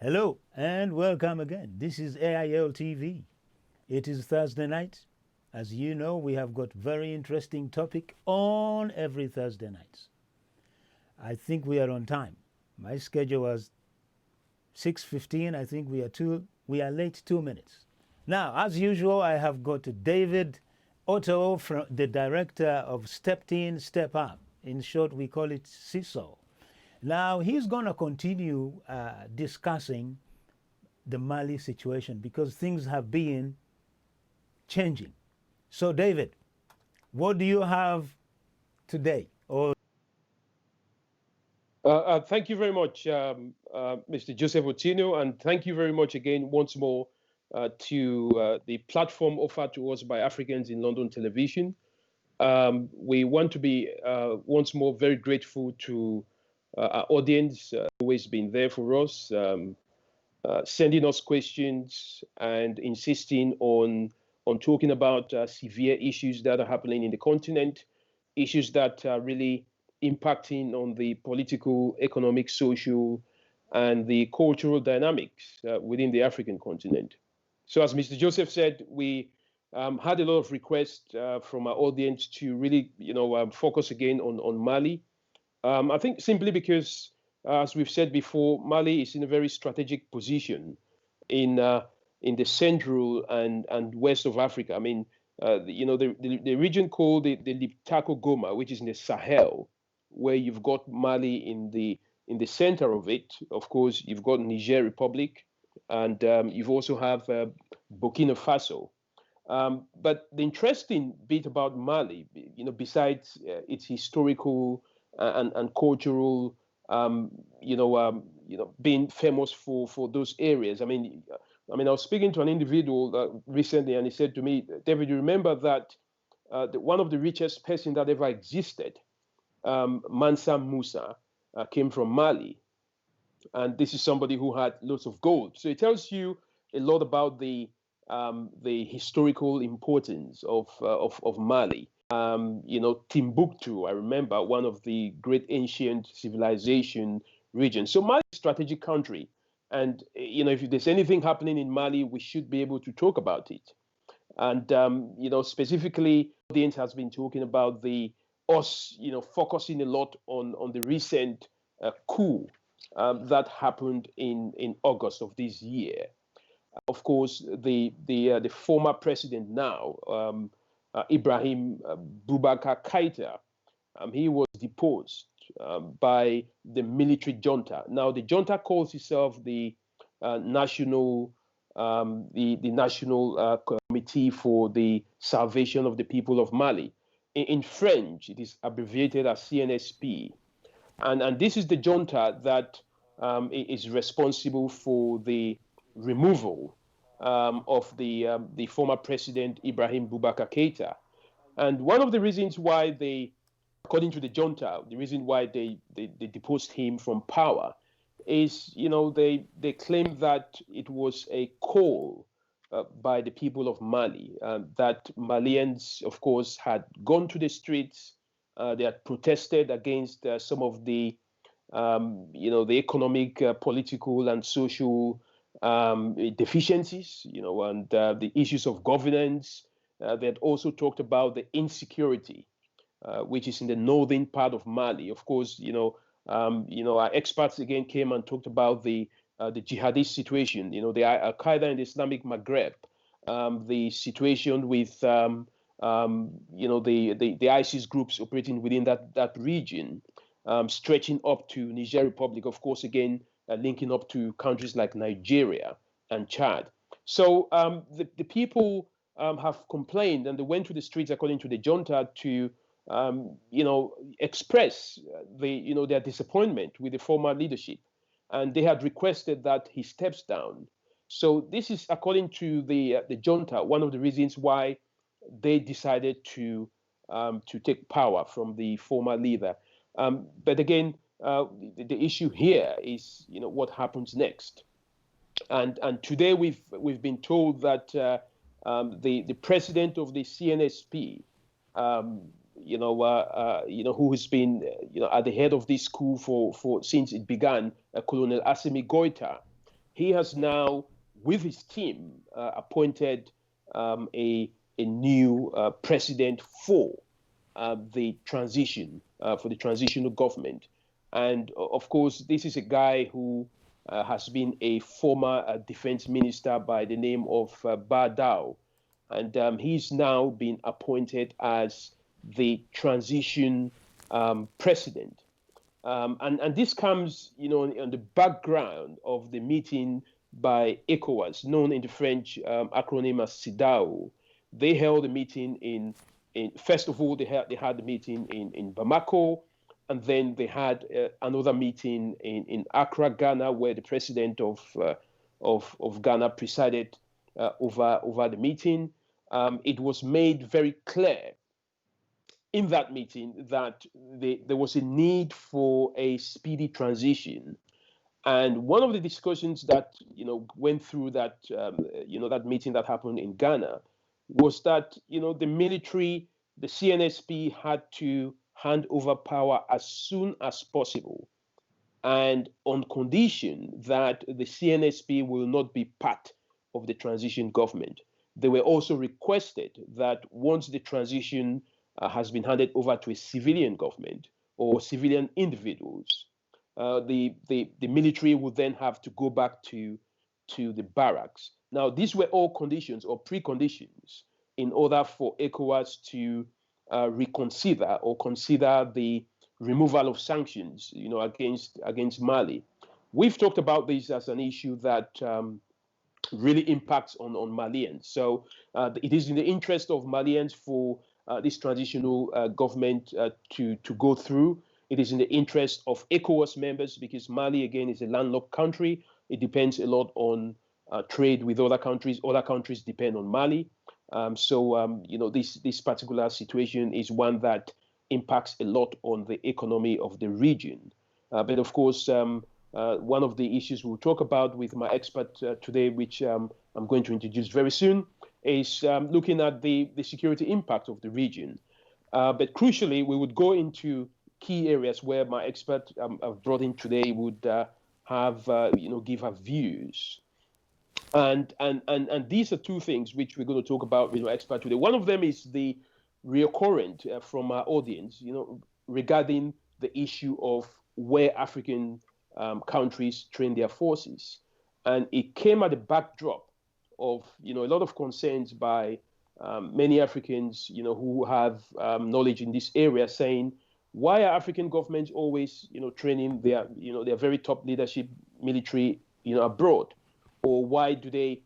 Hello and welcome again. This is AIL TV. It is Thursday night. As you know, we have got very interesting topic on every Thursday night. I think we are on time. My schedule was 6:15. I think we are late 2 minutes. Now, as usual, I have got David Otto, from the director of Steppedin, Step Up. In short, we call it CISO. Now, he's going to continue discussing the Mali situation because things have been changing. So, David, what do you have today? Thank you very much, Mr. Joseph Otino, and thank you very much again once more to the platform offered to us by Africans in London Television. We want to be once more very grateful to our audience, always been there for us, sending us questions and insisting on talking about severe issues that are happening in the continent, issues that are really impacting on the political, economic, social, and the cultural dynamics within the African continent. So, as Mr. Joseph said, we had a lot of requests from our audience to really, focus again on Mali. I think simply because, as we've said before, Mali is in a very strategic position in the central and west of Africa. I mean, the region called the Liptako Goma, which is in the Sahel, where you've got Mali in the center of it. Of course, you've got Niger Republic, and you've also have Burkina Faso. But the interesting bit about Mali, besides its historical and cultural, being famous for those areas. I mean, I was speaking to an individual recently, and he said to me, "David, you remember that one of the richest person that ever existed, Mansa Musa, came from Mali, and this is somebody who had lots of gold." So it tells you a lot about the historical importance of Mali. Timbuktu, I remember, one of the great ancient civilization regions. So Mali is a strategic country. And, if there's anything happening in Mali, we should be able to talk about it. And, specifically, the audience has been talking about us, focusing a lot on the recent coup that happened in August of this year. Of course, the former president now, Ibrahim Boubacar Keïta, he was deposed by the military junta. Now, the junta calls itself the National Committee for the Salvation of the People of Mali. In French, it is abbreviated as CNSP, and this is the junta that is responsible for the removal of the former president Ibrahim Boubacar Keïta. And one of the reasons why according to the junta, the reason why they deposed him from power is, they claim that it was a call by the people of Mali, that Malians, of course, had gone to the streets, they had protested against some of the economic, political, and social deficiencies, and the issues of governance. They had also talked about the insecurity, which is in the northern part of Mali. Of course, our experts again came and talked about the jihadist situation, the Al Qaeda and the Islamic Maghreb, the situation with the ISIS groups operating within that region, stretching up to Niger Republic. Of course, again linking up to countries like Nigeria and Chad. So the people have complained, and they went to the streets, according to the junta, to express their disappointment with the former leadership, and they had requested that he steps down. So this is, according to the junta, one of the reasons why they decided to take power from the former leader. But again, the issue here is what happens next. And today we've been told that the president of the CNSP, who has been at the head of this coup for since it began, Colonel Assimi Goïta, he has now, with his team, appointed a new president for the transition, for the transitional government. And of course, this is a guy who has been a former defense minister by the name of Ba Dao. And he's now been appointed as the transition president. And this comes, on the background of the meeting by ECOWAS, known in the French acronym as CEDEAO. They held a meeting in first of all, they had the meeting in Bamako, and then they had another meeting in Accra, Ghana, where the president of Ghana presided over the meeting. It was made very clear in that meeting that there was a need for a speedy transition. And one of the discussions that went through that that meeting that happened in Ghana was that the military, the CNSP, had to hand over power as soon as possible, and on condition that the CNSP will not be part of the transition government. They were also requested that once the transition has been handed over to a civilian government or civilian individuals, the military would then have to go back to the barracks. Now, these were all conditions or preconditions in order for ECOWAS to reconsider or consider the removal of sanctions, against Mali. We've talked about this as an issue that really impacts on Malians. So it is in the interest of Malians for this transitional government to go through. It is in the interest of ECOWAS members because Mali, again, is a landlocked country. It depends a lot on trade with other countries. Other countries depend on Mali. This particular situation is one that impacts a lot on the economy of the region. But of course, one of the issues we'll talk about with my expert today, which I'm going to introduce very soon, is looking at the security impact of the region. But crucially, we would go into key areas where my expert I've brought in today would give her views. And these are two things which we're going to talk about with my expert today. One of them is the recurrent from our audience, regarding the issue of where African countries train their forces. And it came at the backdrop of, a lot of concerns by many Africans, who have knowledge in this area, saying, why are African governments always, training their very top leadership military, abroad? Or why do they,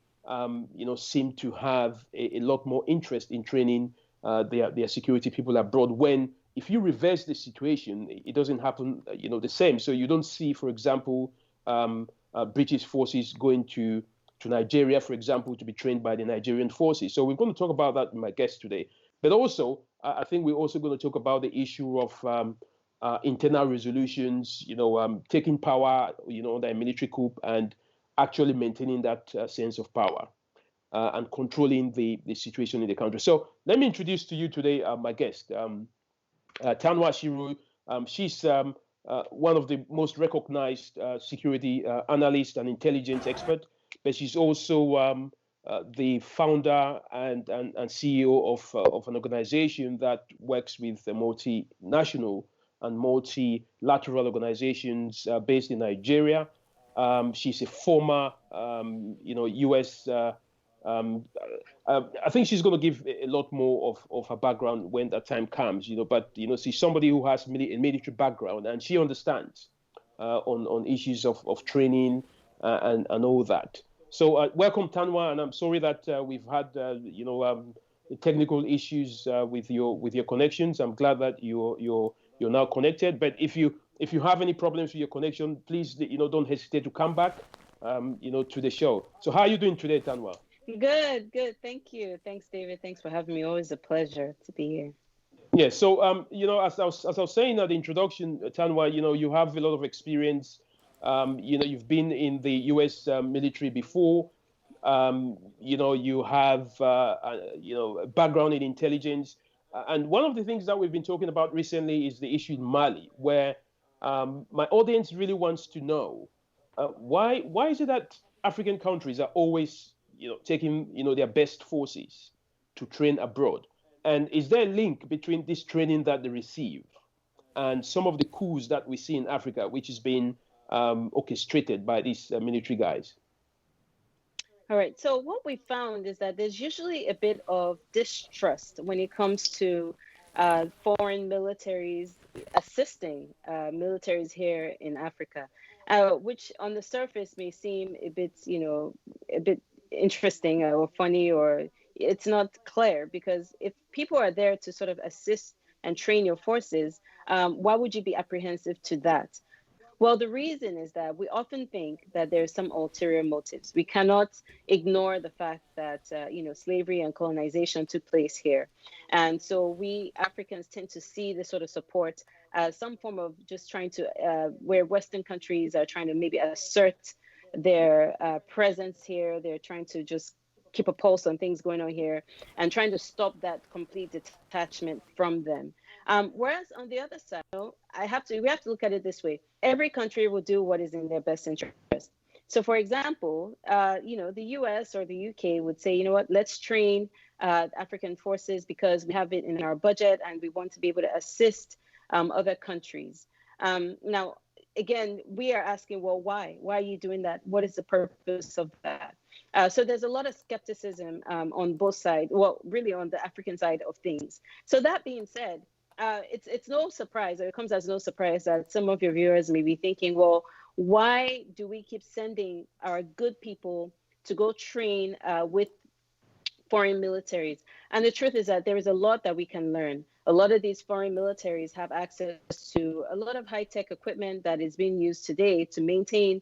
seem to have a lot more interest in training their security people abroad? When, if you reverse the situation, it doesn't happen, the same. So you don't see, for example, British forces going to Nigeria, for example, to be trained by the Nigerian forces. So we're going to talk about that with my guest today. But also, I think we're also going to talk about the issue of internal resolutions, taking power, under a military coup and actually maintaining that sense of power and controlling the situation in the country. So let me introduce to you today my guest, Tanwa Ashiru. She's one of the most recognized security analysts and intelligence expert, but she's also the founder and CEO of an organization that works with the multinational and multilateral organizations based in Nigeria. She's a former, U.S. I think she's going to give a lot more of her background when that time comes, But she's somebody who has a military background, and she understands on issues of training and all that. So welcome, Tanwa, and I'm sorry that we've had technical issues with your connections. I'm glad that you're now connected. But if you have any problems with your connection, please don't hesitate to come back to the show. So how are you doing today, Tanwa? Good. Thank you. Thanks, David. Thanks for having me. Always a pleasure to be here. Yeah. So as I was saying at the introduction, Tanwa, you have a lot of experience. You've been in the U.S. Military before. You have a background in intelligence. And one of the things that we've been talking about recently is the issue in Mali, where my audience really wants to know why is it that African countries are always, taking, their best forces to train abroad. And is there a link between this training that they receive and some of the coups that we see in Africa, which is being orchestrated by these military guys? All right. So what we found is that there's usually a bit of distrust when it comes to foreign militaries assisting militaries here in Africa, which on the surface may seem a bit, a bit interesting or funny, or it's not clear, because if people are there to sort of assist and train your forces, why would you be apprehensive to that? Well, the reason is that we often think that there's some ulterior motives. We cannot ignore the fact that slavery and colonization took place here, and so we Africans tend to see this sort of support as some form of just trying to, where Western countries are trying to maybe assert their presence here. They're trying to just keep a pulse on things going on here and trying to stop that complete detachment from them. Whereas on the other side, we have to look at it this way. Every country will do what is in their best interest. So, for example, the US or the UK would say, you know what, let's train African forces because we have it in our budget and we want to be able to assist other countries. Now, again, we are asking, well, why? Why are you doing that? What is the purpose of that? So there's a lot of skepticism on both sides, well, really on the African side of things. So that being said, it's no surprise, or it comes as no surprise that some of your viewers may be thinking, well, why do we keep sending our good people to go train with foreign militaries? And the truth is that there is a lot that we can learn. A lot of these foreign militaries have access to a lot of high-tech equipment that is being used today to maintain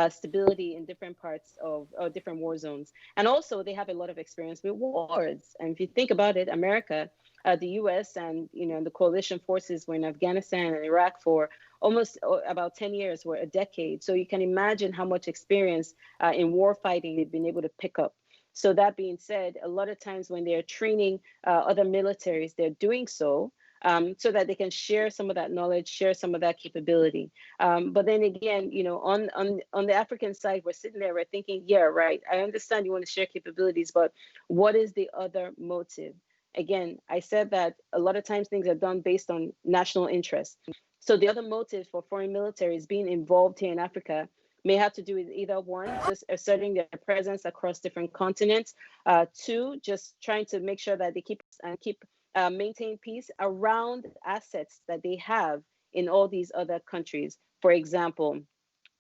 stability in different parts of different war zones. And also they have a lot of experience with wars. And if you think about it, America, the US and the coalition forces were in Afghanistan and Iraq for almost about 10 years, or a decade. So you can imagine how much experience in war fighting they've been able to pick up. So that being said, a lot of times when they're training other militaries, they're doing so that they can share some of that knowledge, share some of that capability. But then again, on the African side, we're sitting there, we're thinking, yeah, right, I understand you want to share capabilities, but what is the other motive? Again, I said that a lot of times things are done based on national interest. So the other motive for foreign militaries being involved here in Africa may have to do with either one, just asserting their presence across different continents, two, just trying to make sure that they maintain peace around assets that they have in all these other countries. For example,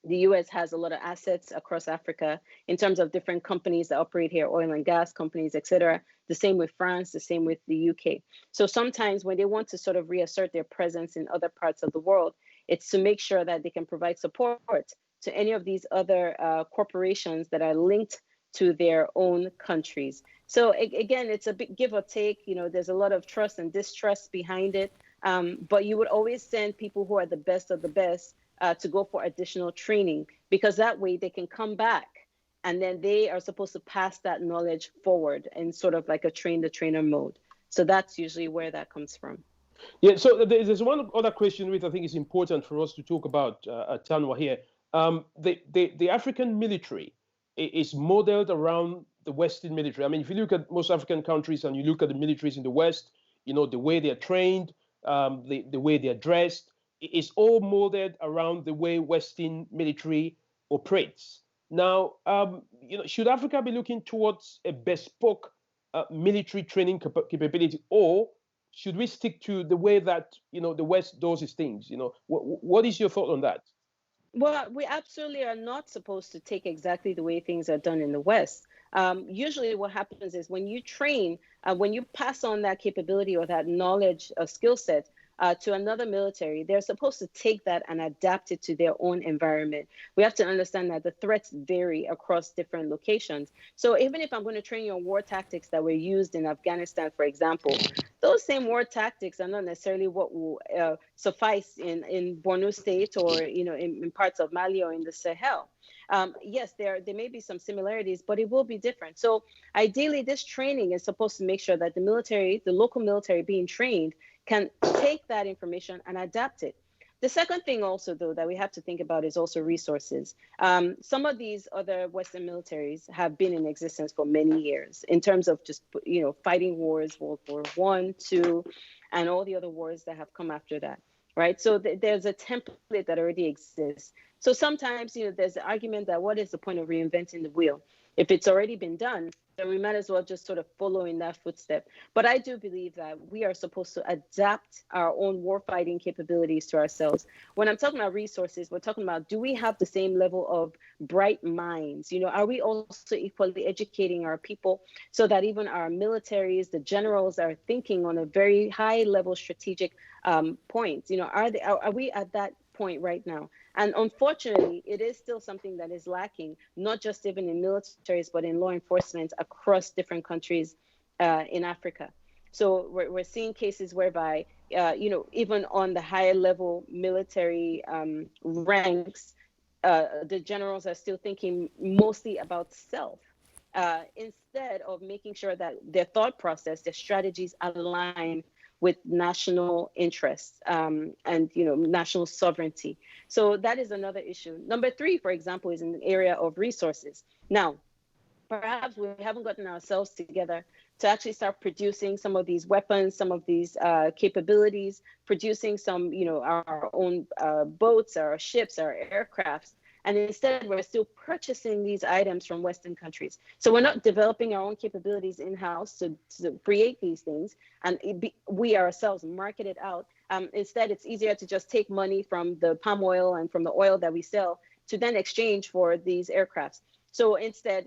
the US has a lot of assets across Africa in terms of different companies that operate here, oil and gas companies, et cetera. The same with France, the same with the UK. So sometimes when they want to sort of reassert their presence in other parts of the world, it's to make sure that they can provide support to any of these other corporations that are linked to their own countries. So again, it's a big give or take. There's a lot of trust and distrust behind it. But you would always send people who are the best of the best to go for additional training, because that way they can come back and then they are supposed to pass that knowledge forward in sort of like a train the trainer mode. So that's usually where that comes from. Yeah, so there's one other question which I think is important for us to talk about, Tanwa, here. The African military is modeled around the Western military. I mean, if you look at most African countries and you look at the militaries in the West, the way they're trained, the way they're dressed, is all molded around the way Western military operates. Now, should Africa be looking towards a bespoke military training capability, or should we stick to the way that the West does its things? What is your thought on that? Well, we absolutely are not supposed to take exactly the way things are done in the West. Usually what happens is when you train, when you pass on that capability or that knowledge or skill set to another military, they're supposed to take that and adapt it to their own environment. We have to understand that the threats vary across different locations. So even if I'm going to train you on war tactics that were used in Afghanistan, for example, those same war tactics are not necessarily what will suffice in Borno State or in parts of Mali or in the Sahel. Yes, there may be some similarities, but it will be different. So ideally, this training is supposed to make sure that the local military being trained, can take that information and adapt it. The second thing also, though, that we have to think about is also resources. Some of these other Western militaries have been in existence for many years in terms of just, fighting wars, World War I, II, and all the other wars that have come after that, right? So there's a template that already exists. So sometimes, there's the argument that what is the point of reinventing the wheel? If it's already been done, then we might as well just sort of follow in that footstep. But I do believe that we are supposed to adapt our own warfighting capabilities to ourselves. When I'm talking about resources, we're talking about, do we have the same level of bright minds? Are we also equally educating our people so that even our militaries, the generals, are thinking on a very high level strategic point? Are we at that point right now? And unfortunately, it is still something that is lacking, not just even in militaries, but in law enforcement across different countries in Africa. So we're seeing cases whereby, even on the higher level military ranks, the generals are still thinking mostly about self instead of making sure that their thought process, their strategies align with national interests and national sovereignty. So that is another issue. Number 3, for example, is in the area of resources. Now, perhaps we haven't gotten ourselves together to actually start producing some of these weapons, some of these capabilities, producing some, our own boats, our ships, our aircrafts. And instead, we're still purchasing these items from Western countries. So we're not developing our own capabilities in-house to create these things, and we ourselves market it out. Instead, it's easier to just take money from the palm oil and from the oil that we sell to then exchange for these aircrafts. So instead,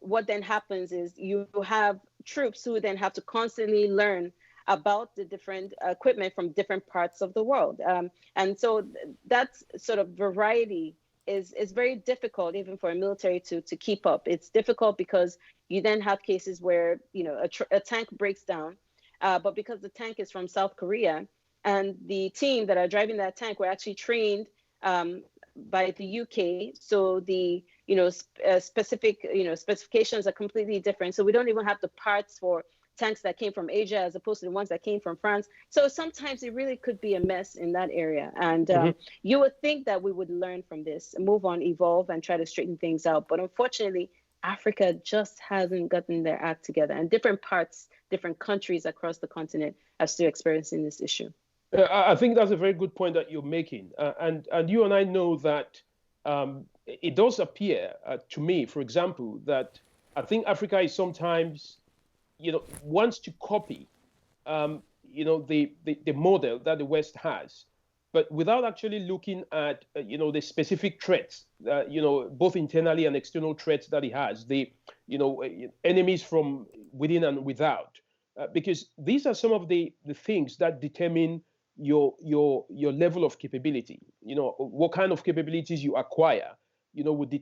what then happens is you have troops who then have to constantly learn about the different equipment from different parts of the world. And so that's sort of variety is very difficult even for a military to keep up. It's difficult because you then have cases where a tank breaks down, but because the tank is from South Korea and the team that are driving that tank were actually trained by the UK, so the specific specifications are completely different. So we don't even have the parts for tanks that came from Asia as opposed to the ones that came from France. So sometimes it really could be a mess in that area. And you would think that we would learn from this, move on, evolve, and try to straighten things out. But unfortunately, Africa just hasn't gotten their act together. And different parts, different countries across the continent are still experiencing this issue. I think that's a very good point that you're making. And you and I know that it does appear to me, for example, that I think Africa is sometimes wants to copy, the model that the West has, but without actually looking at, the specific threats, both internally and external threats that it has, the, enemies from within and without, because these are some of the things that determine your level of capability. What kind of capabilities you acquire, would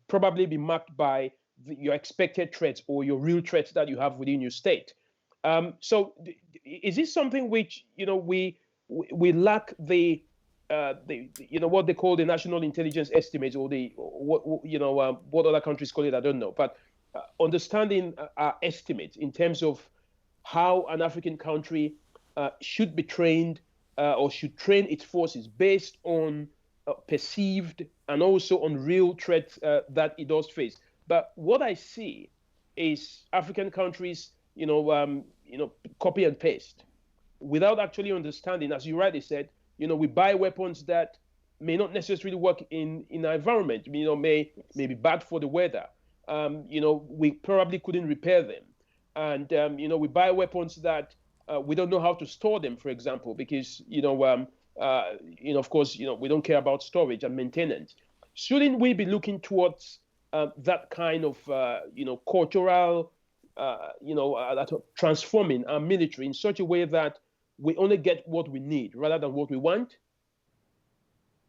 probably be marked by your expected threats or your real threats that you have within your state. So is this something which we lack the what they call the national intelligence estimates, or what other countries call it, I don't know, but understanding our estimates in terms of how an African country should be trained or should train its forces based on perceived and also on real threats that it does face. But what I see is African countries, copy and paste without actually understanding. As you rightly said, we buy weapons that may not necessarily work in our environment, may be bad for the weather. We probably couldn't repair them. And, we buy weapons that we don't know how to store them, for example, because, of course, we don't care about storage and maintenance. Shouldn't we be looking towards that kind of, cultural, transforming our military in such a way that we only get what we need rather than what we want?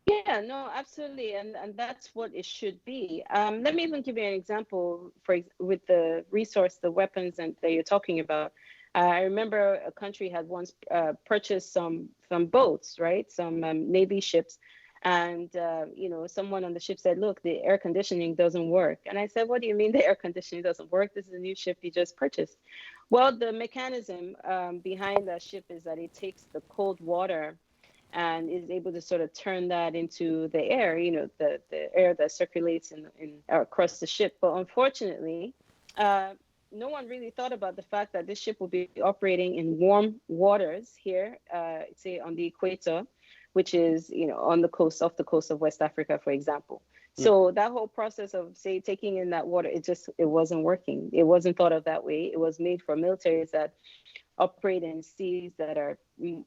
Yeah, no, absolutely. And that's what it should be. Let me even give you an example with the resource, the weapons that you're talking about. I remember a country had once purchased some boats, right? Some Navy ships. And, someone on the ship said, look, the air conditioning doesn't work. And I said, what do you mean the air conditioning doesn't work? This is a new ship you just purchased. Well, the mechanism behind that ship is that it takes the cold water and is able to sort of turn that into the air, the air that circulates in across the ship. But unfortunately, no one really thought about the fact that this ship will be operating in warm waters here, say on the equator, which is, on the coast, off the coast of West Africa, for example. So that whole process of, say, taking in that water, it wasn't working. It wasn't thought of that way. It was made for militaries that operate in seas that are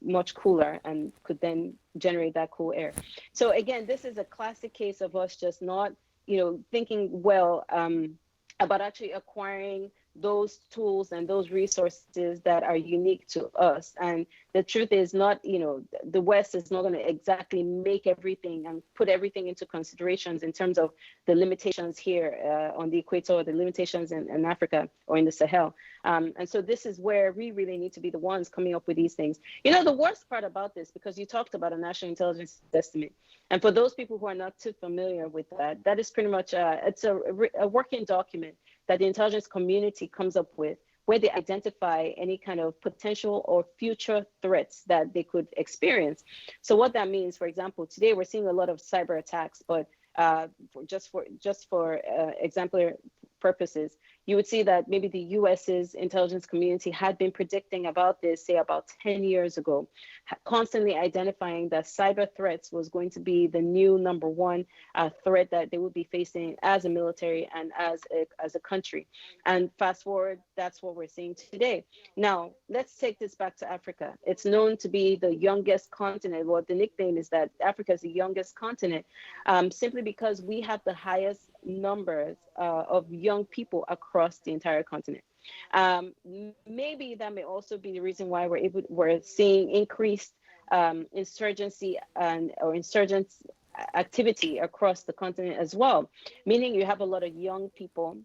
much cooler and could then generate that cool air. So again, this is a classic case of us just not, thinking well about actually acquiring those tools and those resources that are unique to us. And the truth is not, the West is not going to exactly make everything and put everything into considerations in terms of the limitations here on the equator, or the limitations in Africa or in the Sahel. And so this is where we really need to be the ones coming up with these things. The worst part about this, because you talked about a national intelligence estimate, and for those people who are not too familiar with that, that is pretty much it's a working document that the intelligence community comes up with, where they identify any kind of potential or future threats that they could experience. So what that means, for example, today we're seeing a lot of cyber attacks, but for exemplary purposes, you would see that maybe the US's intelligence community had been predicting about this, say, about 10 years ago, constantly identifying that cyber threats was going to be the new number one threat that they would be facing as a military and as a country. And fast forward, that's what we're seeing today. Now, let's take this back to Africa. It's known to be the youngest continent. Well, the nickname is that Africa is the youngest continent, simply because we have the highest numbers of young people across the entire continent. Maybe that may also be the reason why we're seeing increased insurgency or insurgent activity across the continent as well, meaning you have a lot of young people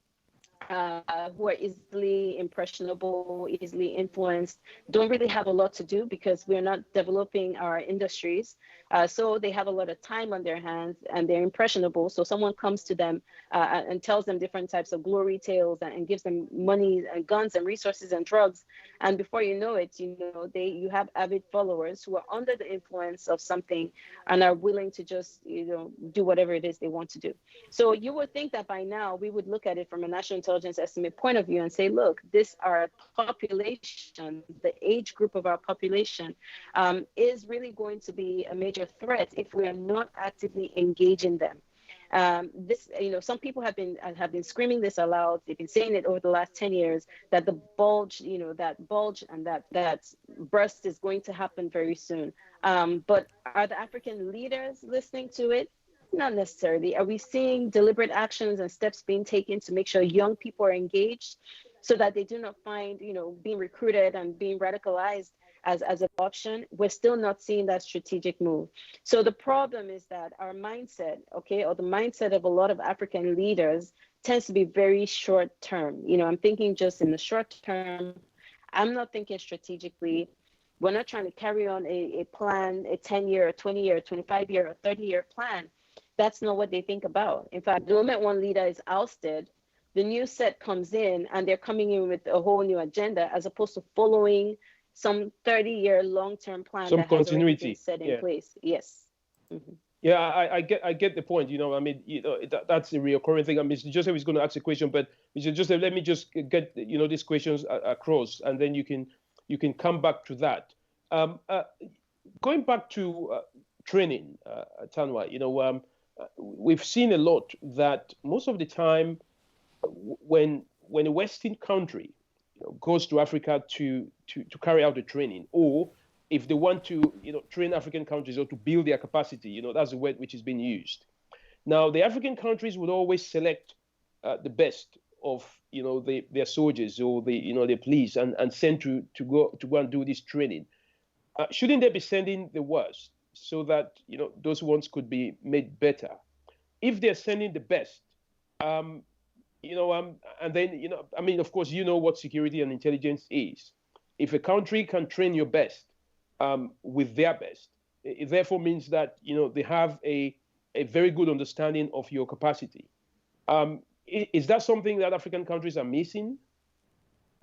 who are easily impressionable, easily influenced, don't really have a lot to do because we're not developing our industries. So they have a lot of time on their hands and they're impressionable. So someone comes to them and tells them different types of glory tales and gives them money and guns and resources and drugs. And before you know it, you have avid followers who are under the influence of something and are willing to just, do whatever it is they want to do. So you would think that by now we would look at it from a national intelligence estimate point of view and say, look, this our population, the age group of our population is really going to be a major threat if we are not actively engaging them. Some people have been screaming this aloud. They've been saying it over the last 10 years that the bulge, that bulge and that burst is going to happen very soon. But are the African leaders listening to it? Not necessarily. Are we seeing deliberate actions and steps being taken to make sure young people are engaged so that they do not find, being recruited and being radicalized as an option? We're still not seeing that strategic move. So the problem is that our mindset, or the mindset of a lot of African leaders tends to be very short term. I'm thinking just in the short term. I'm not thinking strategically. We're not trying to carry on a plan, a 10-year, a 20-year, 25-year, or 30-year plan. That's not what they think about. In fact, the moment one leader is ousted, the new set comes in and they're coming in with a whole new agenda as opposed to following some 30-year long-term plan some that continuity has already been set in place. Yes. Mm-hmm. Yeah, I get the point. That's a recurring thing. Mr. Joseph is going to ask a question, but Mr. Joseph, let me just get these questions across, and then you can come back to that. Going back to training, Tanwa, we've seen a lot that most of the time when a Western country goes to Africa to carry out the training, or if they want to train African countries or to build their capacity, that's the word which is being used. Now, the African countries would always select the best of their soldiers or their police and send to go and do this training. Shouldn't they be sending the worst so that those ones could be made better? If they're sending the best, and then of course what security and intelligence is. If a country can train your best with their best, it therefore means that they have a very good understanding of your capacity. Is that something that African countries are missing?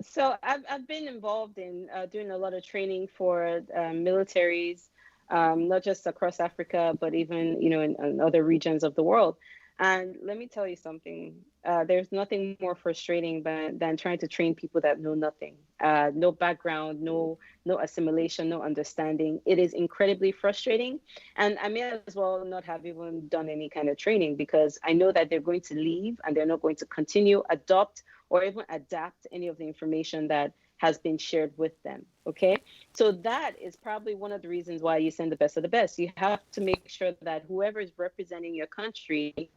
So I've been involved in doing a lot of training for militaries not just across Africa, but even, in other regions of the world. And let me tell you something. There's nothing more frustrating than trying to train people that know nothing, no background, no assimilation, no understanding. It is incredibly frustrating. And I may as well not have even done any kind of training, because I know that they're going to leave and they're not going to continue, adopt, or even adapt any of the information that has been shared with them. Okay. So that is probably one of the reasons why you send the best of the best. You have to make sure that whoever is representing your country,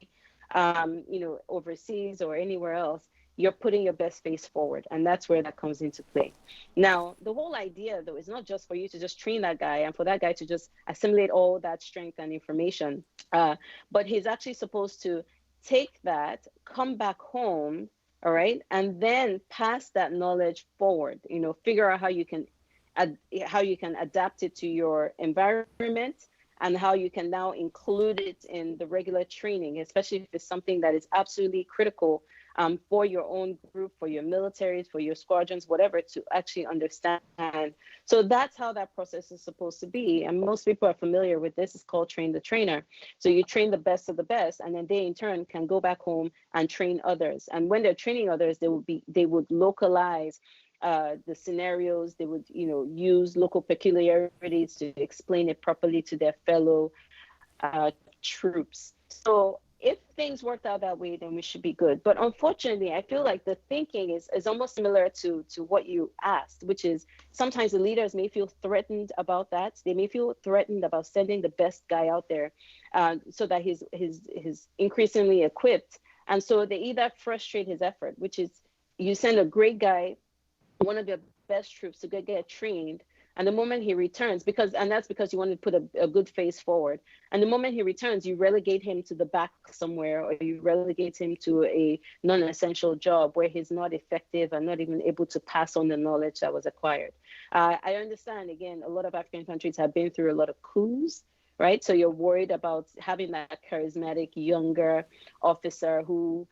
overseas or anywhere else, you're putting your best face forward. And that's where that comes into play. Now, the whole idea, though, is not just for you to just train that guy and for that guy to just assimilate all that strength and information, but he's actually supposed to take that, come back home, all right, and then pass that knowledge forward. Figure out how you can adapt it to your environment, and how you can now include it in the regular training, especially if it's something that is absolutely critical for your own group, for your militaries, for your squadrons, whatever, to actually understand. So that's how that process is supposed to be. And most people are familiar with this. It's called train the trainer. So you train the best of the best, and then they in turn can go back home and train others. And when they're training others, they would localize the scenarios. They would, use local peculiarities to explain it properly to their fellow troops. So if things worked out that way, then we should be good. But unfortunately, I feel like the thinking is almost similar to what you asked, which is sometimes the leaders may feel threatened about that. They may feel threatened about sending the best guy out there so that he's increasingly equipped. And so they either frustrate his effort, which is you send a great guy, one of your best troops, to get trained, and the moment he returns, that's because you want to put a good face forward, and the moment he returns, you relegate him to the back somewhere, or you relegate him to a non-essential job where he's not effective and not even able to pass on the knowledge that was acquired. I understand, again, a lot of African countries have been through a lot of coups, right? So you're worried about having that charismatic younger officer who,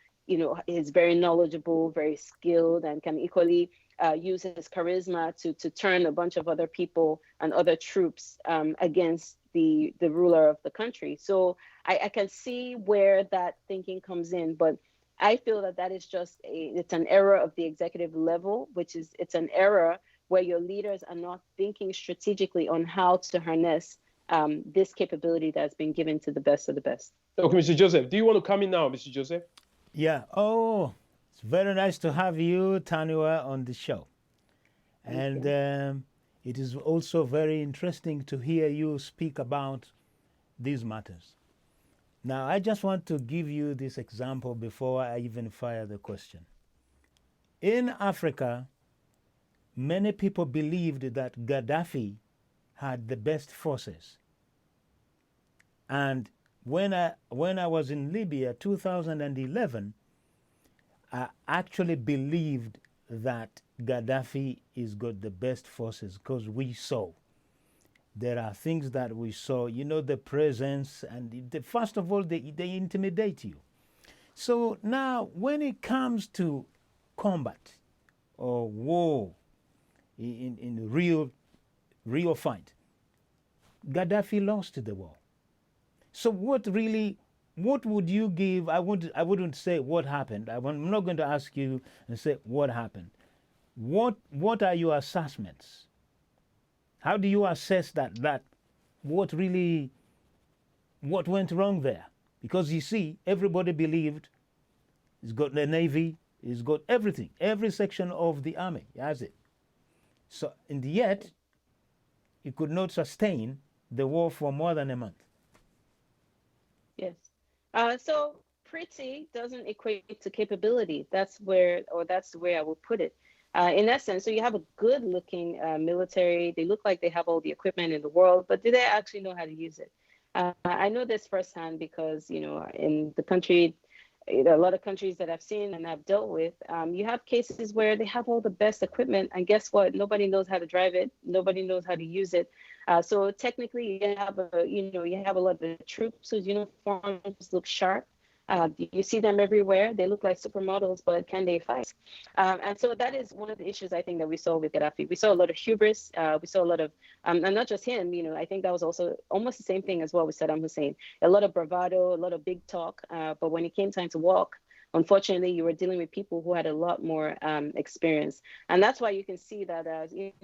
is very knowledgeable, very skilled, and can equally use his charisma to turn a bunch of other people and other troops against the ruler of the country. So I can see where that thinking comes in, but I feel that is just it's an error of the executive level, it's an error where your leaders are not thinking strategically on how to harness this capability that's been given to the best of the best. Okay, Mr. Joseph, do you want to come in now, Mr. Joseph? Yeah. Oh, it's very nice to have you, Tanwa, on the show. And it is also very interesting to hear you speak about these matters. Now, I just want to give you this example before I even fire the question. In Africa, many people believed that Gaddafi had the best forces. And when I was in Libya, 2011, I actually believed that Gaddafi has got the best forces, because we saw. There are things that we saw, the presence, and first of all, they intimidate you. So now, when it comes to combat or war in real fight, Gaddafi lost the war. So what would you give? I wouldn't say what happened. I'm not going to ask you and say what happened. What are your assessments? How do you assess that what went wrong there? Because you see, everybody believed he's got the Navy, he's got everything, every section of the army, he has it. So, and yet, he could not sustain the war for more than a month. Yes. So pretty doesn't equate to capability. That's the way I would put it. In essence, so you have a good-looking military. They look like they have all the equipment in the world, but do they actually know how to use it? I know this firsthand because, in the country, a lot of countries that I've seen and I've dealt with, you have cases where they have all the best equipment, and guess what? Nobody knows how to drive it. Nobody knows how to use it. So technically, you have a lot of the troops whose uniforms look sharp. You see them everywhere. They look like supermodels, but can they fight? And so that is one of the issues I think that we saw with Gaddafi. We saw a lot of hubris. We saw a lot of, and not just him, I think that was also almost the same thing as well with Saddam Hussein. A lot of bravado, a lot of big talk. But when it came time to walk, unfortunately, you were dealing with people who had a lot more experience. And that's why you can see that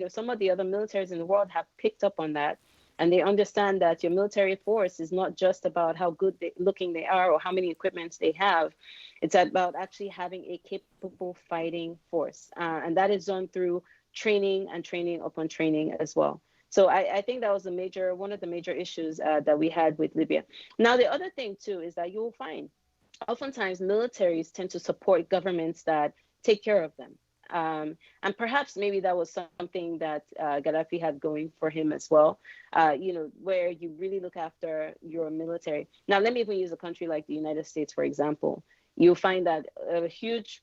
some of the other militaries in the world have picked up on that. And they understand that your military force is not just about how good looking they are or how many equipments they have. It's about actually having a capable fighting force. And that is done through training and training upon training as well. So I think that was one of the major issues that we had with Libya. Now, the other thing, too, is that you will find oftentimes militaries tend to support governments that take care of them. And perhaps maybe that was something that Gaddafi had going for him as well, where you really look after your military. Now, let me even use a country like the United States, for example. You'll find that a huge,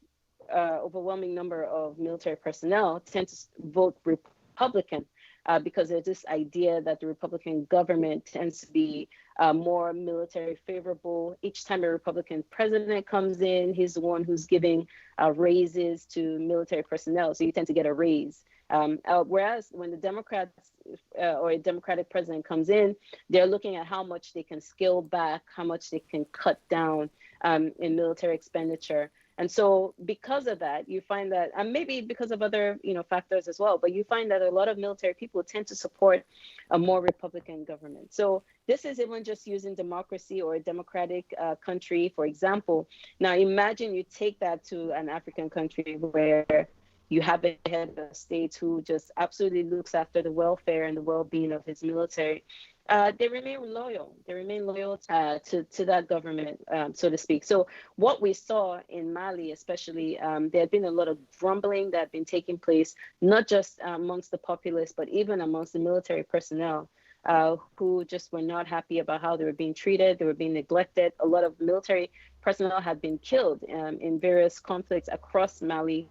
overwhelming number of military personnel tend to vote Republican. Because there's this idea that the Republican government tends to be more military favorable. Each time a Republican president comes in, he's the one who's giving raises to military personnel. So you tend to get a raise. Whereas when the Democrats or a Democratic president comes in, they're looking at how much they can scale back, how much they can cut down in military expenditure. And so because of that, you find that, and maybe because of other, factors as well, but you find that a lot of military people tend to support a more Republican government. So this is even just using democracy or a democratic country, for example. Now, imagine you take that to an African country where you have a head of state who just absolutely looks after the welfare and the well-being of his military. They remain loyal. They remain loyal to that government, so to speak. So what we saw in Mali, especially, there had been a lot of grumbling that had been taking place, not just amongst the populace, but even amongst the military personnel who just were not happy about how they were being treated. They were being neglected. A lot of military personnel had been killed in various conflicts across Mali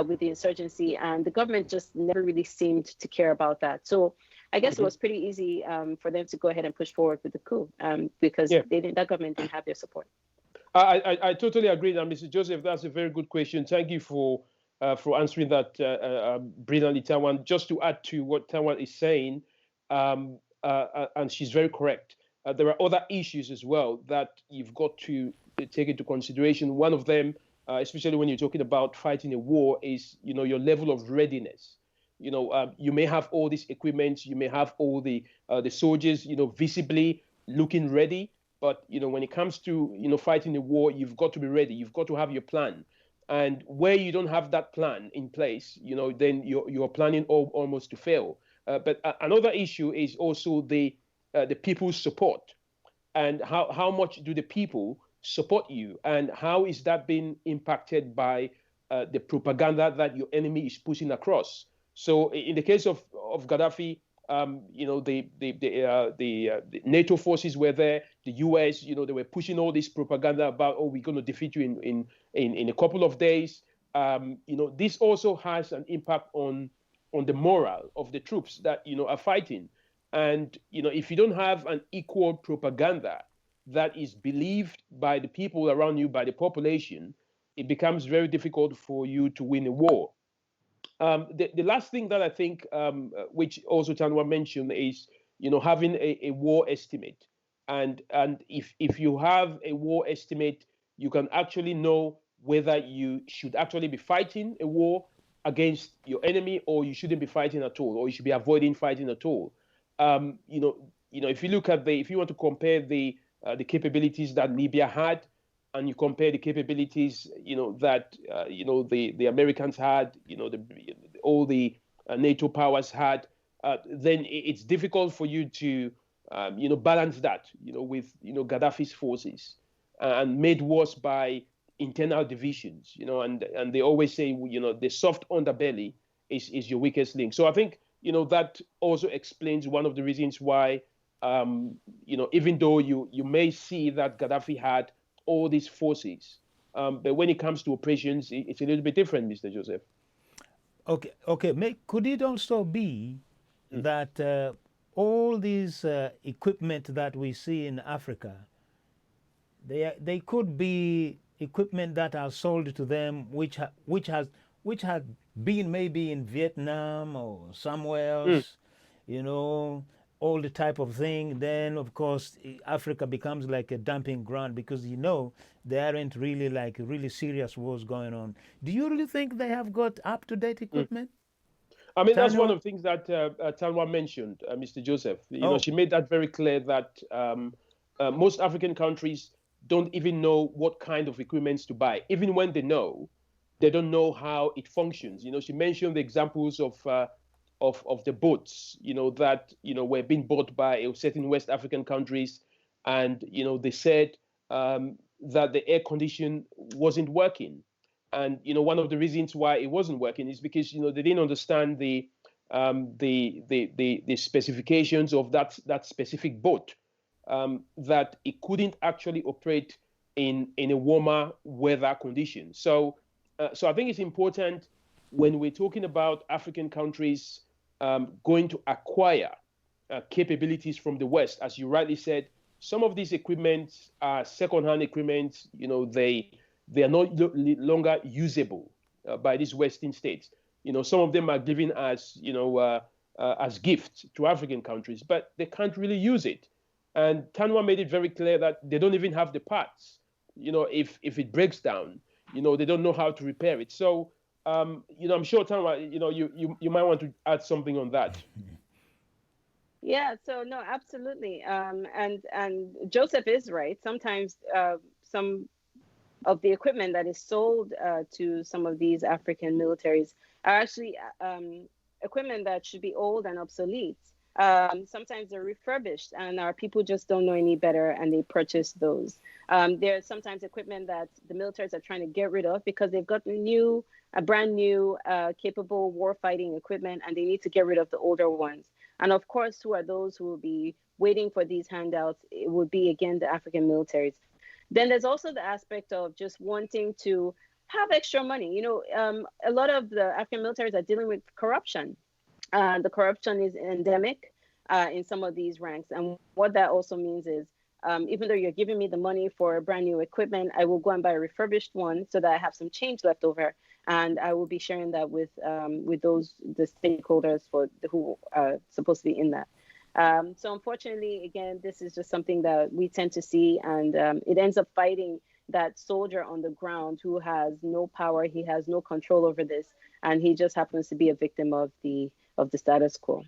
with the insurgency, and the government just never really seemed to care about that. So I guess it was pretty easy for them to go ahead and push forward with the coup because that government didn't have their support. I totally agree. And Mr. Joseph, that's a very good question. Thank you for answering that brilliantly, Tanwa. Just to add to what Tanwa is saying, and she's very correct, there are other issues as well that you've got to take into consideration. One of them, especially when you're talking about fighting a war, is your level of readiness. You may have all this equipment, you may have all the soldiers, visibly looking ready, but when it comes to fighting a war, you've got to be ready. You've got to have your plan, and where you don't have that plan in place, then you're planning almost to fail. But another issue is also the people's support, and how much do the people support you, and how is that being impacted by the propaganda that your enemy is pushing across. So in the case of Gaddafi, the NATO forces were there, the US, they were pushing all this propaganda about, we're going to defeat you in a couple of days. This also has an impact on the morale of the troops that, are fighting. And, if you don't have an equal propaganda that is believed by the people around you, by the population, it becomes very difficult for you to win a war. The last thing that I think, which also Tanwa mentioned, is having a war estimate, and if you have a war estimate, you can actually know whether you should actually be fighting a war against your enemy, or you shouldn't be fighting at all, or you should be avoiding fighting at all. If you look at if you want to compare the capabilities that Libya had, and you compare the capabilities, that the Americans had, all the NATO powers had, then it's difficult for you to, balance that, with Gaddafi's forces, and made worse by internal divisions, and they always say, the soft underbelly is your weakest link. So I think, that also explains one of the reasons why, even though you may see that Gaddafi had all these forces, but when it comes to operations, it's a little bit different, Mr. Joseph. Okay. Could it also be that all these equipment that we see in Africa, They could be equipment that are sold to them, which has been maybe in Vietnam or somewhere Mm. else, you know, all the type of thing. Then of course Africa becomes like a dumping ground because there aren't really like really serious wars going on. Do you really think they have got up to date Mm. equipment? I mean, that's one Tanwa? of the things that Tanwa mentioned, Mr. Joseph. Oh, She made that very clear that most African countries don't even know what kind of equipments to buy. Even when they know, they don't know how it functions. She mentioned the examples of the boats, that were being bought by certain West African countries, and they said that the air condition wasn't working. And one of the reasons why it wasn't working is because they didn't understand the specifications of that specific boat, that it couldn't actually operate in a warmer weather condition. So I think it's important when we're talking about African countries going to acquire capabilities from the West, as you rightly said. Some of these equipment are second-hand equipment. They are no longer usable by these Western states. Some of them are given as gifts to African countries, but they can't really use it. And Tanwa made it very clear that they don't even have the parts. If it breaks down, they don't know how to repair it. So, I'm sure Tanwa, you might want to add something on that. Yeah, so no, absolutely. And Joseph is right. Sometimes some of the equipment that is sold to some of these African militaries are actually equipment that should be old and obsolete. Sometimes they're refurbished, and our people just don't know any better, and they purchase those. There's sometimes equipment that the militaries are trying to get rid of because they've got a brand new, capable warfighting equipment, and they need to get rid of the older ones. And of course, who are those who will be waiting for these handouts? It would be, again, the African militaries. Then there's also the aspect of just wanting to have extra money. A lot of the African militaries are dealing with corruption. The corruption is endemic in some of these ranks. And what that also means is, even though you're giving me the money for brand new equipment, I will go and buy a refurbished one so that I have some change left over. And I will be sharing that with the stakeholders who are supposed to be in that. So unfortunately, again, this is just something that we tend to see, and it ends up fighting that soldier on the ground who has no power, he has no control over this, and he just happens to be a victim of the status quo.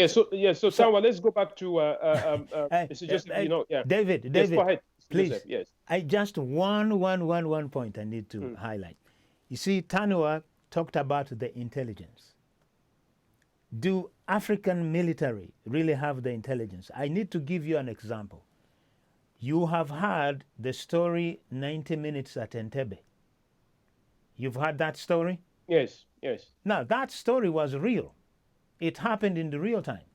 So Tanwa, let's go back to Mr. Joseph. David, Yes, go ahead, Mr. please. Joseph. Yes. I just one point I need to highlight. You see, Tanwa talked about the intelligence. Do African military really have the intelligence? I need to give you an example. You have heard the story 90 Minutes at Entebbe. You've heard that story? Yes. Now, that story was real. It happened in the real time.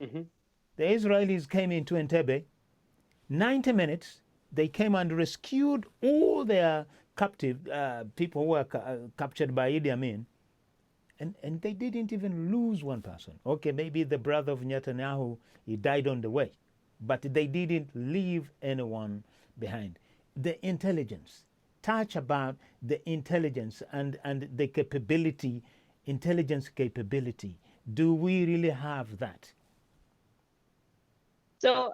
Mm-hmm. The Israelis came into Entebbe. 90 minutes, they came and rescued all their captive people who were captured by Idi Amin. And they didn't even lose one person. Okay, maybe the brother of Netanyahu, he died on the way. But they didn't leave anyone behind. The intelligence. Touch about the intelligence and the capability, intelligence capability. Do we really have that? So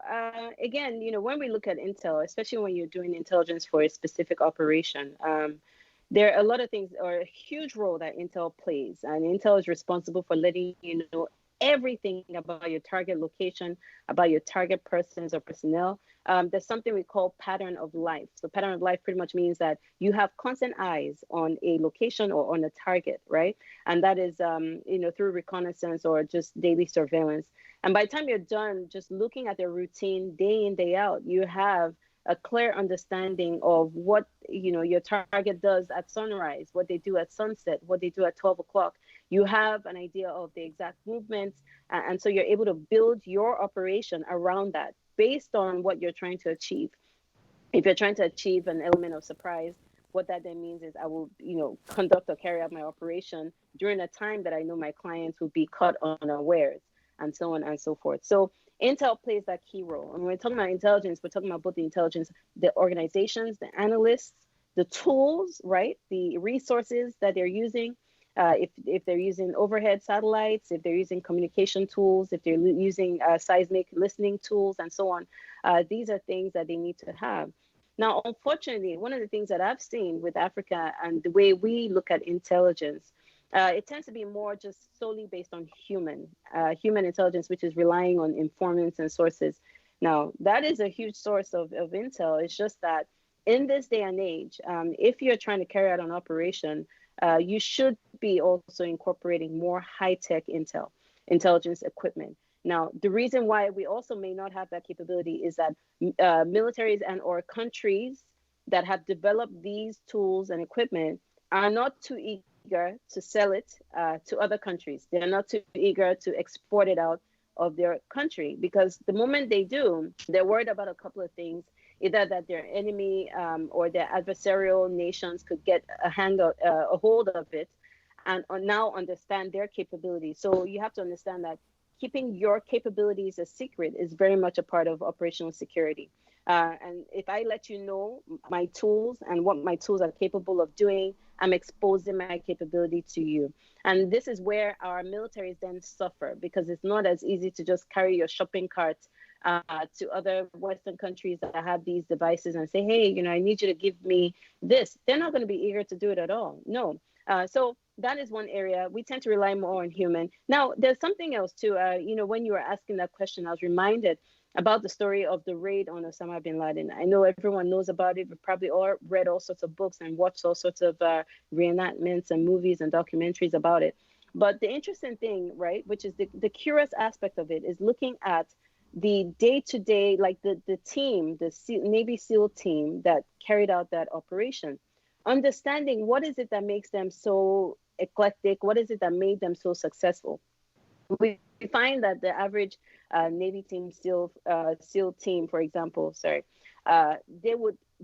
again, when we look at intel, especially when you're doing intelligence for a specific operation, there are a lot of things, or a huge role that intel plays. And intel is responsible for letting you know everything about your target location, about your target persons or personnel. There's something we call pattern of life. So pattern of life pretty much means that you have constant eyes on a location or on a target, right? And that is, through reconnaissance or just daily surveillance. And by the time you're done just looking at their routine day in, day out, you have a clear understanding of what your target does at sunrise, what they do at sunset, what they do at 12 o'clock. You have an idea of the exact movements, and so you're able to build your operation around that based on what you're trying to achieve. If you're trying to achieve an element of surprise, what that then means is I will conduct or carry out my operation during a time that I know my clients will be caught unawares, and so on and so forth. So Intel plays that key role. And when we're talking about intelligence, we're talking about both the intelligence, the organizations, the analysts, the tools, right? The resources that they're using. If they're using overhead satellites, if they're using communication tools, if they're using seismic listening tools, and so on, these are things that they need to have. Now, unfortunately, one of the things that I've seen with Africa and the way we look at intelligence, it tends to be more just solely based on human intelligence, which is relying on informants and sources. Now, that is a huge source of intel. It's just that in this day and age, if you're trying to carry out an operation, you should be also incorporating more high-tech intelligence equipment. Now, the reason why we also may not have that capability is that militaries and or countries that have developed these tools and equipment are not too eager to sell it to other countries. They're not too eager to export it out of their country, because the moment they do, they're worried about a couple of things. Either that their enemy or their adversarial nations could get a hold of it and now understand their capabilities. So you have to understand that keeping your capabilities a secret is very much a part of operational security. And if I let you know my tools and what my tools are capable of doing, I'm exposing my capability to you. And this is where our militaries then suffer, because it's not as easy to just carry your shopping cart to other Western countries that have these devices and say, hey, I need you to give me this. They're not going to be eager to do it at all. No. So that is one area. We tend to rely more on human. Now, there's something else too. When you were asking that question, I was reminded about the story of the raid on Osama bin Laden. I know everyone knows about it. We've probably all read all sorts of books and watched all sorts of reenactments and movies and documentaries about it. But the interesting thing, right, which is the curious aspect of it, is looking at the day-to-day, like the team, the Navy SEAL team that carried out that operation, understanding what is it that makes them so eclectic, what is it that made them so successful. We find that the average Navy team SEAL team, for example,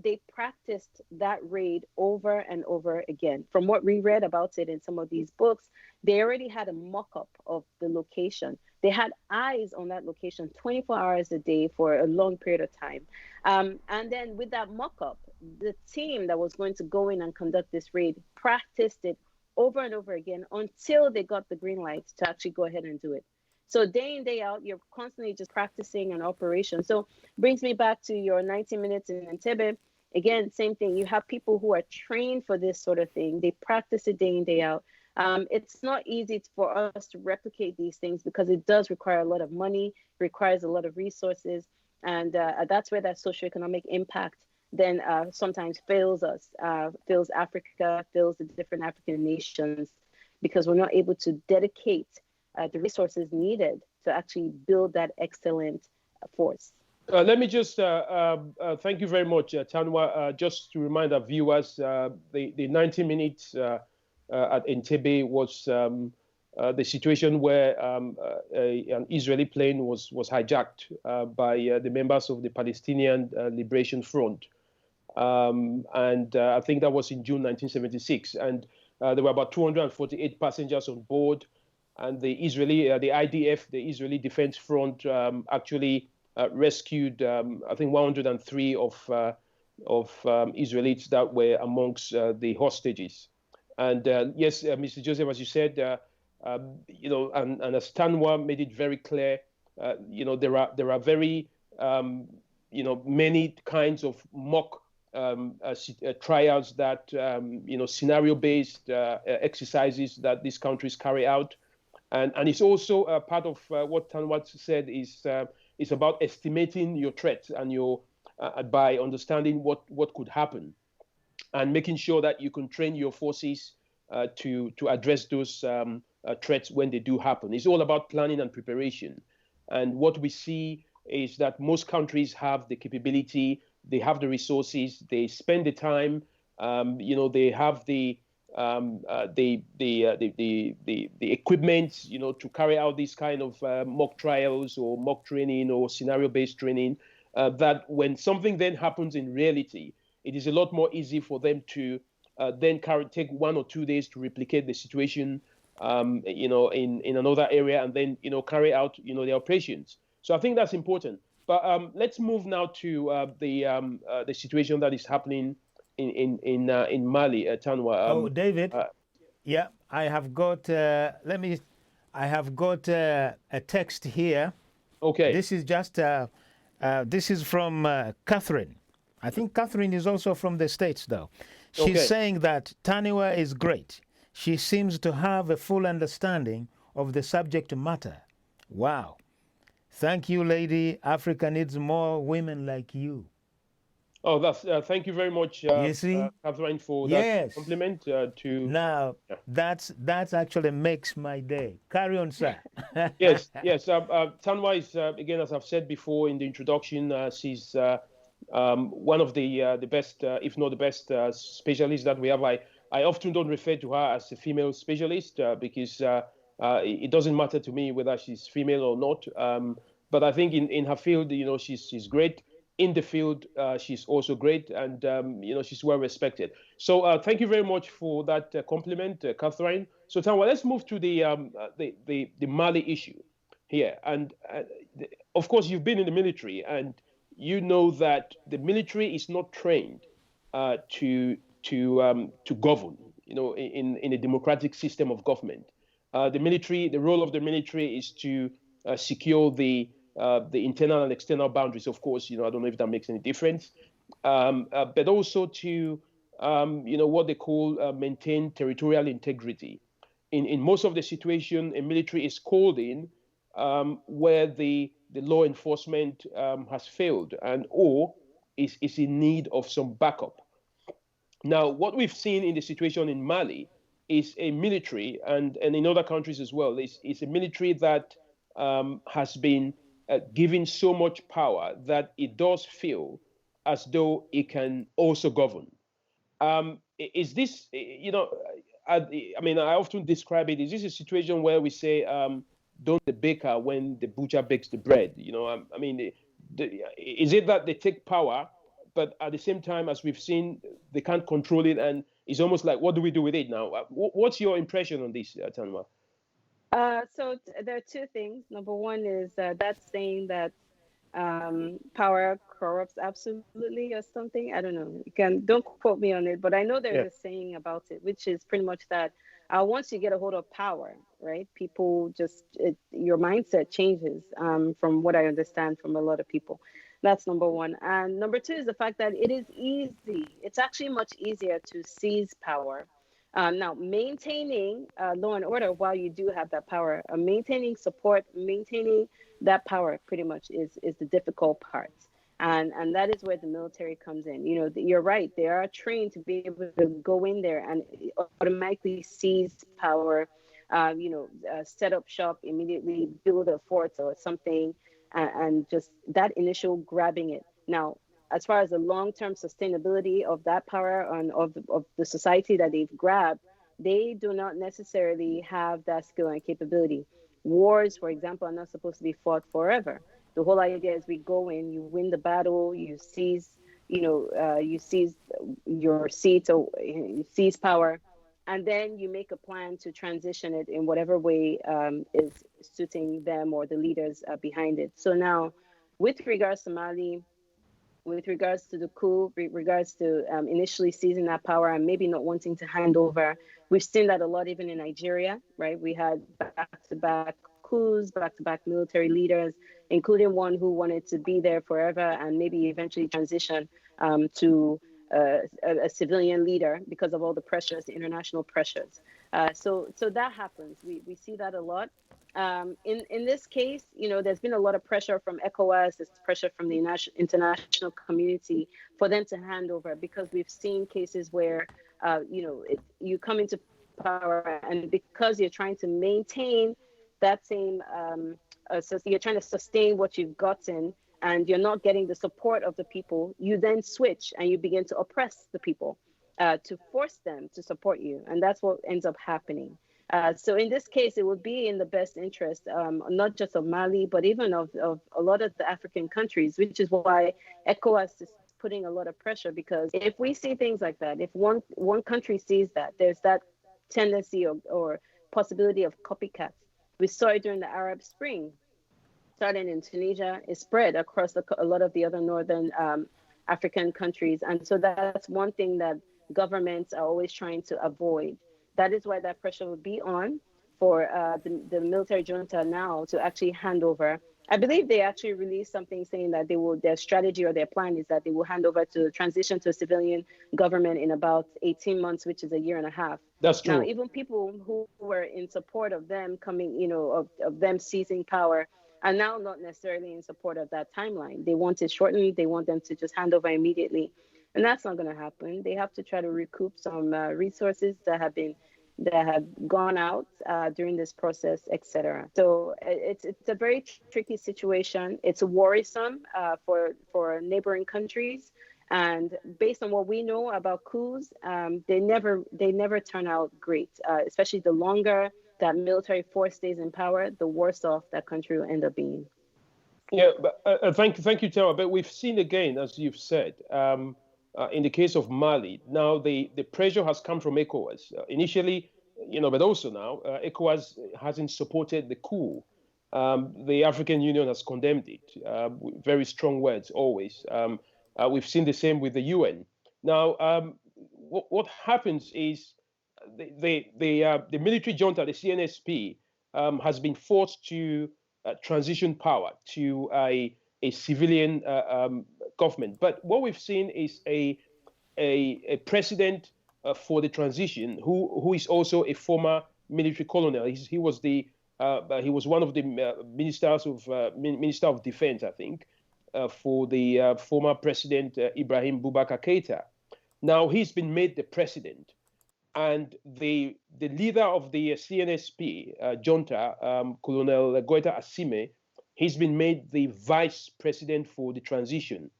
they practiced that raid over and over again. From what we read about it in some of these books, they already had a mock-up of the location. They had eyes on that location 24 hours a day for a long period of time. And then with that mock-up, the team that was going to go in and conduct this raid practiced it over and over again until they got the green light to actually go ahead and do it. So day in, day out, you're constantly just practicing an operation. So brings me back to your 90 minutes in Entebbe. Again, same thing. You have people who are trained for this sort of thing. They practice it day in, day out. It's not easy for us to replicate these things because it does require a lot of money, requires a lot of resources. And that's where that socioeconomic impact then sometimes fails us, fails Africa, fails the different African nations, because we're not able to dedicate the resources needed to actually build that excellent force. Let me just thank you very much, Tanwa. Just to remind our viewers, the 90 minutes at Entebbe was the situation where an Israeli plane was hijacked by the members of the Palestinian Liberation Front. And I think that was in June 1976. And there were about 248 passengers on board. And the IDF, the Israeli Defense Front, actually rescued, I think, 103 of Israelis that were amongst the hostages. And yes, Mr. Joseph, as you said, and as Tanwa made it very clear, there are very, many kinds of mock trials that, scenario-based exercises that these countries carry out. And it's also part of what Tanwa said is about estimating your threats and by understanding what could happen, and making sure that you can train your forces to address those threats when they do happen. It's all about planning and preparation. And what we see is that most countries have the capability, they have the resources, they spend the time, they have the equipment, to carry out these kind of mock trials or mock training or scenario-based training, that when something then happens in reality, it is a lot more easy for them to then take 1 or 2 days to replicate the situation, in another area, and then, carry out, the operations. So I think that's important. But let's move now to the situation that is happening in Mali, Tanwa. David, yeah, I have got. I have got a text here. Okay. This is just. This is from Catherine. I think Catherine is also from the States, though. She's saying that Tanwa is great. She seems to have a full understanding of the subject matter. Wow. Thank you, lady. Africa needs more women like you. Oh, that's thank you very much, you see? Catherine, for that compliment. Now, that's actually makes my day. Carry on, sir. Yes. Tanwa is, again, as I've said before in the introduction, she's one of the best, if not the best, specialists that we have. I often don't refer to her as a female specialist because it doesn't matter to me whether she's female or not. But I think in her field, she's great. In the field, she's also great, and she's well respected. So thank you very much for that compliment, Catherine. So Tanwa, let's move to the Mali issue here. And of course, you've been in the military, and you know that the military is not trained to govern, in a democratic system of government. The role of the military is to secure the internal and external boundaries. Of course, I don't know if that makes any difference, but also to, what they call maintain territorial integrity. In most of the situation, a military is called in where the law enforcement has failed or is in need of some backup. Now, what we've seen in the situation in Mali is a military, and in other countries as well, is a military that has been given so much power that it does feel as though it can also govern. Is this, I often describe it, is this a situation where we say, don't the baker when the butcher bakes the bread? Is it that they take power, but at the same time, as we've seen, they can't control it, and it's almost like, what do we do with it now? What's your impression on this, Tanwa? So there are two things. Number one is that saying that power corrupts absolutely or something. I don't know. Don't quote me on it, but I know there's a saying about it, which is pretty much that once you get a hold of power, right, people your mindset changes, from what I understand from a lot of people. That's number one. And number two is the fact that it is easy. It's actually much easier to seize power. Now, maintaining law and order while you do have that power, maintaining support, maintaining that power pretty much is the difficult part. And that is where the military comes in. You're right. They are trained to be able to go in there and automatically seize power, set up shop, immediately build a fort or something, and just that initial grabbing it. Now, as far as the long-term sustainability of that power and of the society that they've grabbed, they do not necessarily have that skill and capability. Wars, for example, are not supposed to be fought forever. The whole idea is we go in, you win the battle, you seize your seat, or you seize power, and then you make a plan to transition it in whatever way is suiting them or the leaders behind it. So now, with regards to Mali, with regards to the coup, with regards to initially seizing that power and maybe not wanting to hand over, we've seen that a lot even in Nigeria, right? We had back-to-back coups, back-to-back military leaders, including one who wanted to be there forever and maybe eventually transition to a civilian leader because of all the pressures, the international pressures. So that happens. We see that a lot. In this case, there's been a lot of pressure from ECOWAS, there's pressure from the international community for them to hand over, because we've seen cases where, you come into power, and because you're trying to maintain that same, so you're trying to sustain what you've gotten, and you're not getting the support of the people, you then switch and you begin to oppress the people to force them to support you. And that's what ends up happening. So in this case, it would be in the best interest, not just of Mali, but even of a lot of the African countries, which is why ECOWAS is putting a lot of pressure, because if we see things like that, if one country sees that, there's that tendency or possibility of copycats. We saw it during the Arab Spring. started in Tunisia, is spread across a lot of the other northern African countries. And so that's one thing that governments are always trying to avoid. That is why that pressure will be on for the military junta now to actually hand over. I believe they actually released something saying that their strategy or their plan is that they will hand over to transition to a civilian government in about 18 months, which is a year and a half. That's true. Now, even people who were in support of them coming, of them seizing power are now not necessarily in support of that timeline. They want it shortened. They want them to just hand over immediately. And that's not going to happen. They have to try to recoup some resources that have gone out during this process, etc. So it's a very tricky situation. It's worrisome for neighboring countries, and based on what we know about coups, they never turn out great. Especially the longer that military force stays in power, the worse off that country will end up being. Yeah, but thank you, Tanwa. But we've seen again, as you've said, in the case of Mali, now the pressure has come from ECOWAS initially, but also now ECOWAS hasn't supported the coup. The African Union has condemned it with very strong words always. We've seen the same with the UN. Now, what happens is the military junta, the CNSP, has been forced to transition power to a civilian government. But what we've seen is a president for the transition who is also a former military colonel. He was one of the Minister of Defense, I think, for the former President Ibrahim Boubacar Keïta. Now he's been made the president, and the leader of the CNSP junta, Colonel Goita Assime, he's been made the vice president for the transition.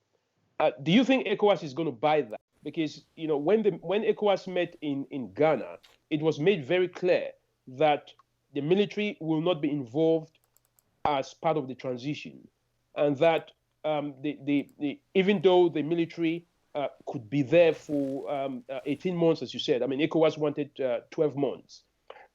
Do you think ECOWAS is going to buy that? Because when ECOWAS met in Ghana, it was made very clear that the military will not be involved as part of the transition, and that even though the military could be there for 18 months, as you said, I mean ECOWAS wanted 12 months.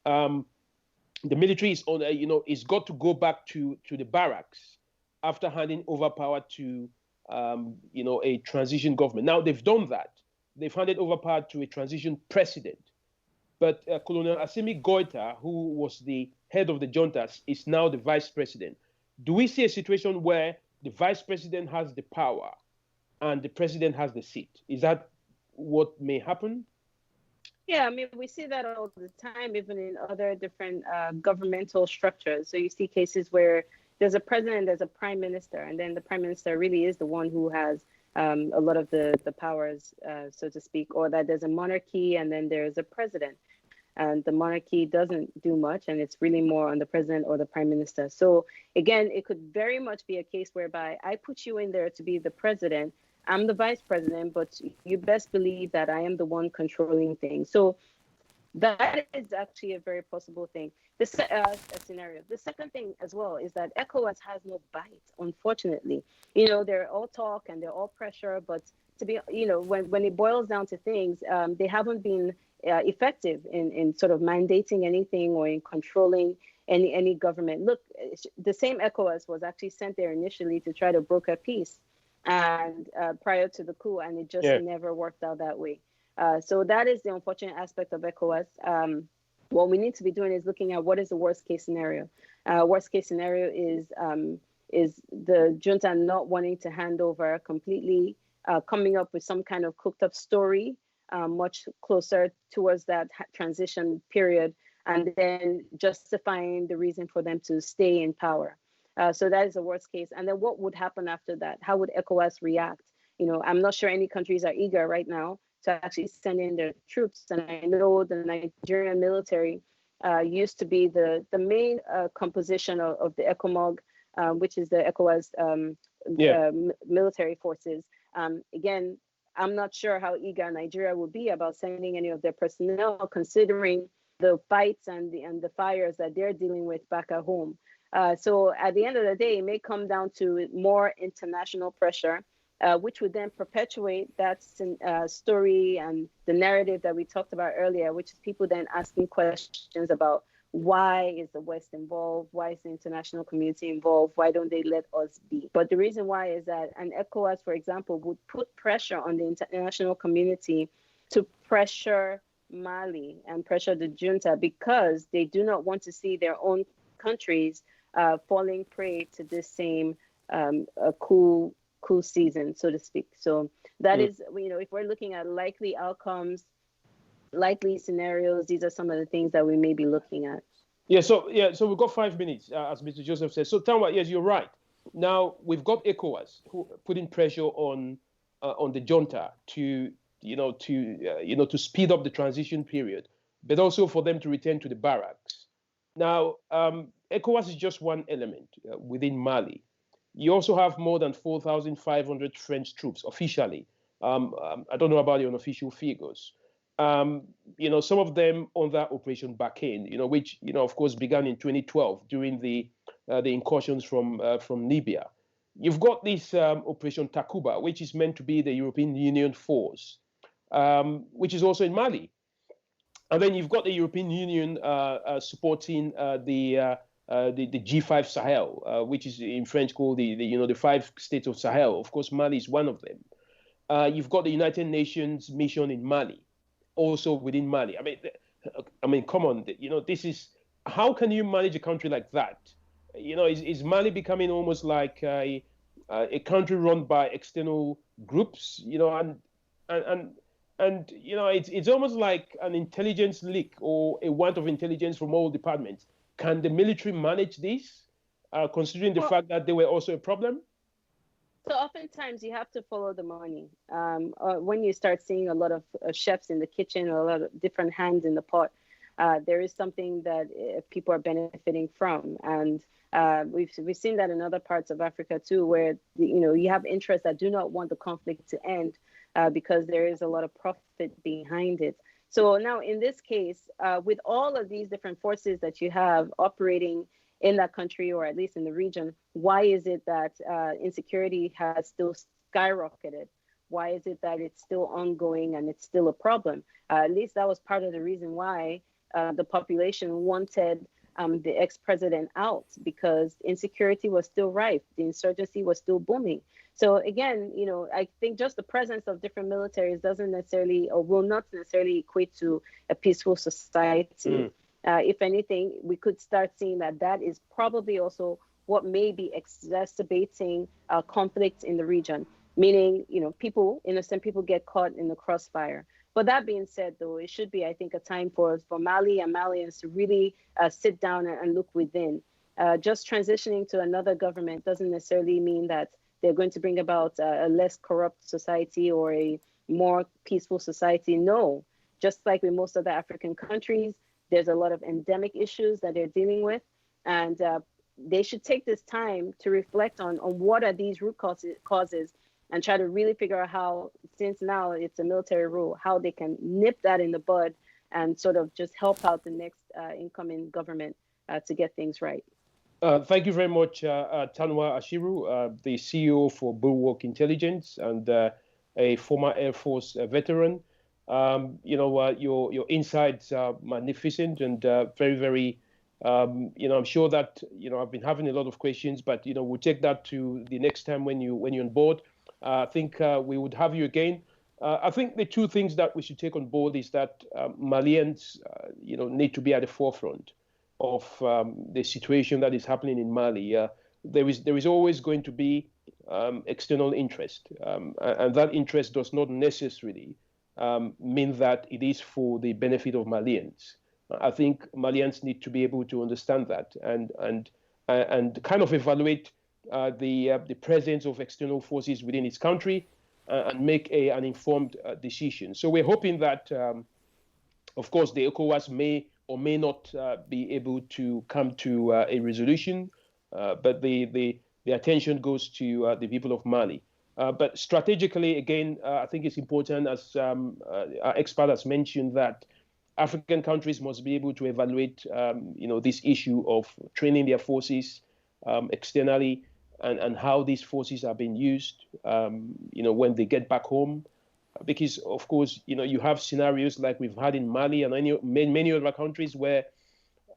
The military is on, it's got to go back to the barracks after handing over power to a transition government. Now they've done that. They've handed over power to a transition president. But Colonel Assimi Goita, who was the head of the juntas, is now the vice president. Do we see a situation where the vice president has the power and the president has the seat? Is that what may happen? Yeah, I mean, we see that all the time, even in other different governmental structures. So you see cases where there's a president, there's a prime minister, and then the prime minister really is the one who has a lot of the powers, so to speak, or that there's a monarchy and then there's a president. And the monarchy doesn't do much, and it's really more on the president or the prime minister. So again, it could very much be a case whereby I put you in there to be the president. I'm the vice president, but you best believe that I am the one controlling things. So that is actually a very possible thing. This a scenario. The second thing as well is that ECOWAS has no bite, unfortunately. They're all talk and they're all pressure, but to be, when it boils down to things, they haven't been effective in sort of mandating anything or in controlling any government. Look, the same ECOWAS was actually sent there initially to try to broker peace, and prior to the coup, and it just never worked out that way. So that is the unfortunate aspect of ECOWAS. What we need to be doing is looking at what is the worst case scenario. Worst case scenario is the junta not wanting to hand over completely, coming up with some kind of cooked up story much closer towards that transition period, and then justifying the reason for them to stay in power. So that is the worst case. And then what would happen after that? How would ECOWAS react? I'm not sure any countries are eager right now to actually send in their troops. And I know the Nigerian military used to be the main composition of the ECOMOG, which is the ECOWAS military forces. Again, I'm not sure how eager Nigeria will be about sending any of their personnel, considering the fights and the fires that they're dealing with back at home. So at the end of the day, it may come down to more international pressure, which would then perpetuate that story and the narrative that we talked about earlier, which is people then asking questions about Why is the West involved? Why is the international community involved? Why don't they let us be? But the reason why is that an ECOWAS, for example, would put pressure on the international community to pressure Mali and pressure the junta because they do not want to see their own countries falling prey to this same coup season, so to speak. So that is, if we're looking at likely outcomes, likely scenarios, these are some of the things that we may be looking at. So we've got 5 minutes, as Mr. Joseph said. So Tanwa, yes, you're right. Now we've got ECOWAS who putting pressure on the junta to speed up the transition period, but also for them to return to the barracks. Now, ECOWAS is just one element within Mali. You also have more than 4,500 French troops officially. I don't know about the unofficial figures. Some of them on that Operation Barkhane, which, of course, began in 2012 during the incursions from Libya. You've got this Operation Takuba, which is meant to be the European Union force, which is also in Mali. And then you've got the European Union supporting the G5 Sahel, which is in French called the 5 states of Sahel. Of course, Mali is one of them. You've got the United Nations mission in Mali, also within Mali. I mean, come on. This is, how can you manage a country like that? Is Mali becoming almost like a country run by external groups? And it's almost like an intelligence leak or a want of intelligence from all departments. Can the military manage this, considering the fact that they were also a problem? So oftentimes you have to follow the money. When you start seeing a lot of chefs in the kitchen, or a lot of different hands in the pot, there is something that people are benefiting from. And we've seen that in other parts of Africa too, where you have interests that do not want the conflict to end because there is a lot of profit behind it. So now in this case, with all of these different forces that you have operating in that country, or at least in the region, why is it that insecurity has still skyrocketed? Why is it that it's still ongoing and it's still a problem? At least that was part of the reason why the population wanted the ex-president out, because insecurity was still rife. The insurgency was still booming. So again, I think just the presence of different militaries doesn't necessarily, or will not necessarily, equate to a peaceful society. If anything, we could start seeing that is probably also what may be exacerbating conflict in the region. Meaning, innocent people get caught in the crossfire. But that being said, though, it should be, I think, a time for Mali and Malians to really sit down and look within. Just transitioning to another government doesn't necessarily mean that they're going to bring about a less corrupt society or a more peaceful society. No, just like with most other African countries, there's a lot of endemic issues that they're dealing with. And they should take this time to reflect on what are these root causes and try to really figure out how, since now it's a military rule, how they can nip that in the bud and sort of just help out the next incoming government to get things right. Thank you very much, Tanwa Ashiru, the CEO for Bulwark Intelligence and a former Air Force veteran. Your insights are magnificent and very, very, I'm sure that, I've been having a lot of questions, but, we'll take that to the next time when you're on board. I think we would have you again. I think the two things that we should take on board is that Malians, need to be at the forefront of the situation that is happening in Mali. There is always going to be external interest, and that interest does not necessarily mean that it is for the benefit of Malians. I think Malians need to be able to understand that and kind of evaluate the presence of external forces within its country and make an informed decision. So we're hoping that, of course, the ECOWAS may or may not be able to come to a resolution, but the attention goes to the people of Mali. But strategically, again, I think it's important, as our expert has mentioned, that African countries must be able to evaluate, this issue of training their forces externally and how these forces are being used, when they get back home. Because, of course, you have scenarios like we've had in Mali and many other countries where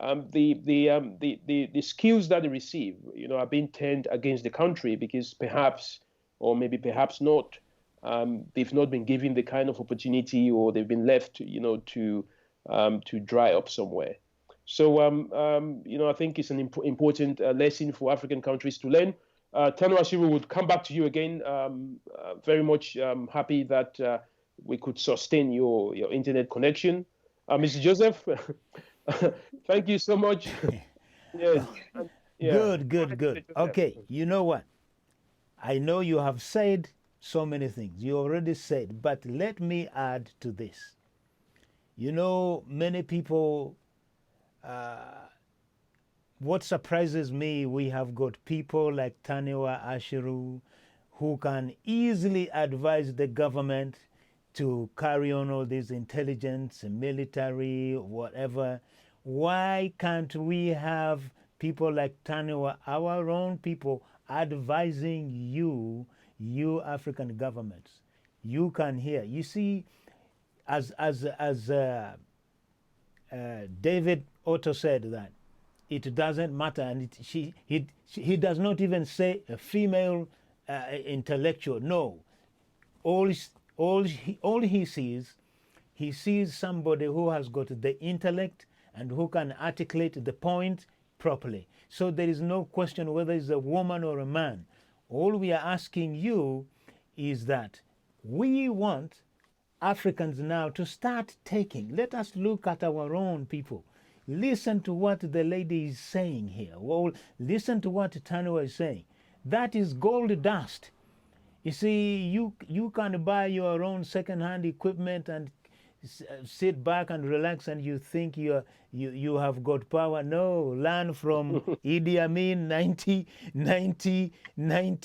the skills that they receive, are being turned against the country because perhaps, or maybe perhaps not, they've not been given the kind of opportunity, or they've been left, to dry up somewhere. So, I think it's an important lesson for African countries to learn. Tanwa Ashiru, would come back to you again. Very much happy that we could sustain your internet connection. Mr. Joseph, thank you so much. Yes. Yeah. Good. Okay, you know what? I know you have said so many things. You already said, but let me add to this. Many people, what surprises me, we have got people like Tanwa Ashiru who can easily advise the government to carry on all this intelligence, military, whatever. Why can't we have people like Tanwa, our own people, advising you African governments? You can hear. You see, as David Otto said, that it doesn't matter, and he does not even say a female intellectual. No, all he sees, he sees somebody who has got the intellect and who can articulate the point properly. So there is no question whether it's a woman or a man. All we are asking you is that we want Africans now to start taking. Let us look at our own people. Listen to what the lady is saying here. Well, listen to what Tanwa is saying. That is gold dust. You see, you can buy your own second-hand equipment and sit back and relax, and you think you have got power. No, learn from Idi Amin, 90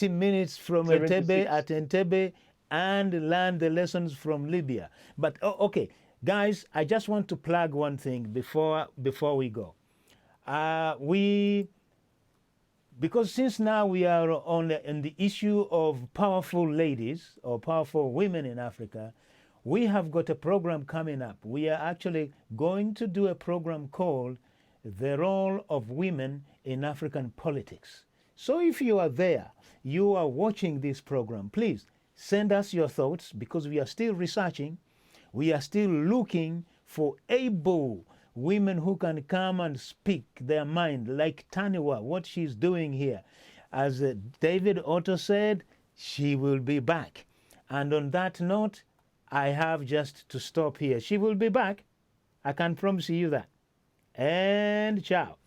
minutes from Entebbe, and learn the lessons from Libya. But okay, guys, I just want to plug one thing before we go. Because since now we are on the issue of powerful ladies or powerful women in Africa, we have got a program coming up. We are actually going to do a program called The Role of Women in African Politics. So if you are there, you are watching this program, please send us your thoughts, because we are still researching. We are still looking for able women who can come and speak their mind, like Tanwa, what she's doing here. As David Otto said, she will be back. And on that note, I have just to stop here. She will be back. I can promise you that. And ciao.